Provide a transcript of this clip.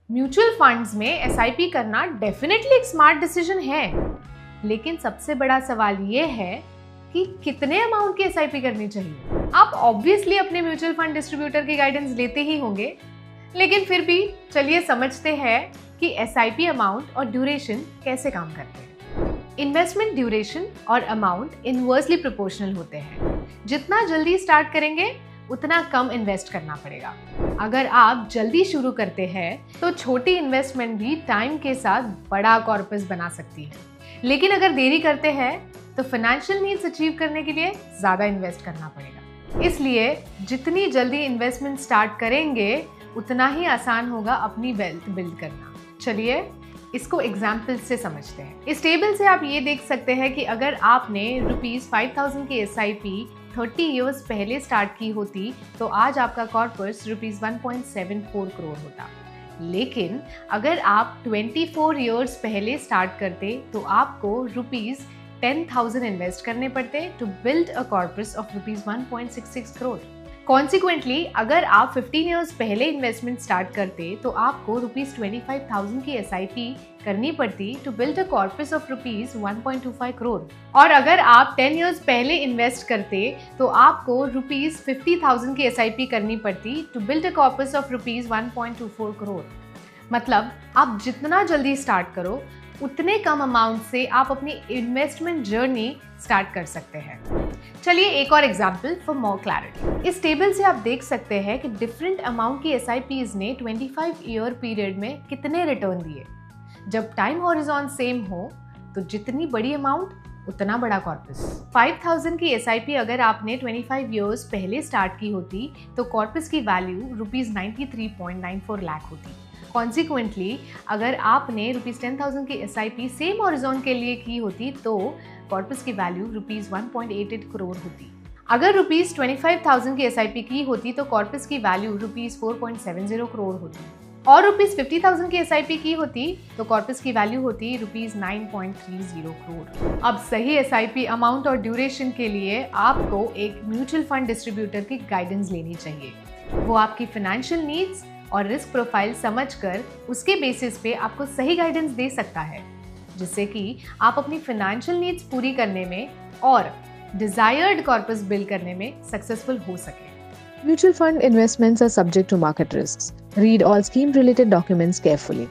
Mutual funds में SIP करना definitely एक स्मार्ट डिसीजन है, लेकिन सबसे बड़ा सवाल ये है कि कितने अमाउंट की एसआईपी करनी चाहिए। आप ऑब्वियसली अपने म्यूचुअल फंड डिस्ट्रीब्यूटर की गाइडेंस लेते ही होंगे, लेकिन फिर भी चलिए समझते हैं कि एसआईपी अमाउंट और ड्यूरेशन कैसे काम करते हैं। इन्वेस्टमेंट ड्यूरेशन और अमाउंट इनवर्सली प्रोपोर्शनल होते हैं। जितना जल्दी स्टार्ट करेंगे उतना कम इन्वेस्ट करना पड़ेगा। अगर आप जल्दी शुरू करते हैं तो छोटी इन्वेस्टमेंट भी टाइम के साथ बड़ा कॉर्पस बना सकती है, लेकिन अगर देरी करते हैं तो फाइनेंशियल नीड्स अचीव करने के लिए ज़्यादा इन्वेस्ट करना पड़ेगा। इसलिए जितनी जल्दी इन्वेस्टमेंट स्टार्ट करेंगे उतना ही आसान होगा अपनी वेल्थ बिल्ड करना। चलिए इसको एग्जाम्पल से समझते हैं। इस टेबल से आप ये देख सकते हैं कि अगर आपने ₹5000 की एसआईपी 30 इयर्स पहले स्टार्ट की होती तो आज आपका कॉर्पस ₹1.74 करोड़ होता। लेकिन अगर आप 24 इयर्स पहले स्टार्ट करते तो आपको ₹10,000 इन्वेस्ट करने पड़ते to build a corpus of ₹1.66 crore. Consequently अगर आप 15 इयर्स पहले इन्वेस्टमेंट स्टार्ट करते तो आपको ₹25,000 की एसआईपी करनी पड़ती to build a corpus of ₹1.25 crore. और अगर आप 10 इयर्स पहले इन्वेस्ट करते तो आपको ₹50,000 की एसआईपी करनी पड़ती to build a corpus of ₹1.24 crore. मतलब आप जितना जल्दी स्टार्ट करो उतने कम अमाउंट से आप अपनी इन्वेस्टमेंट जर्नी स्टार्ट कर सकते हैं। चलिए एक और एग्जांपल फॉर मोर क्लैरिटी। इस टेबल से आप देख सकते हैं कि डिफरेंट अमाउंट की एसआईपीज ने 25 ईयर पीरियड में कितने रिटर्न दिए। जब टाइम हॉरिजॉन सेम हो तो जितनी बड़ी अमाउंट उतना बड़ा कॉर्पस। 5000 की एसआईपी अगर आपने 25 इयर्स पहले स्टार्ट की होती तो कॉर्पस की वैल्यू ₹93.94 लाख होती। कॉन्सिक्वेंटली अगर आपने ₹10,000 की एसआईपी सेम हॉरिजॉन के लिए की होती तो कॉर्पस की वैल्यू ₹1.88 करोड़ होती। अगर ₹25,000 की एसआईपी की होती तो कॉर्पस की वैल्यू ₹4.70 करोड़ होती। और ₹50,000 की एसआईपी की होती तो कॉर्पस की वैल्यू होती ₹9.30 करोड़। अब सही एसआईपी अमाउंट और ड्यूरेशन के लिए आपको एक म्यूचुअल फंड डिस्ट्रीब्यूटर की गाइडेंस लेनी चाहिए। वो आपकी फाइनेंशियल नीड्स और रिस्क प्रोफाइल समझकर उसके बेसिस पे आपको सही गाइडेंस दे सकता है, जिससे कि आप अपनी फाइनेंशियल नीड्स पूरी करने में और डिजायर्ड कॉर्पस बिल्ड करने में सक्सेसफुल हो सके। Mutual fund investments are subject to market risks. Read all scheme-related documents carefully.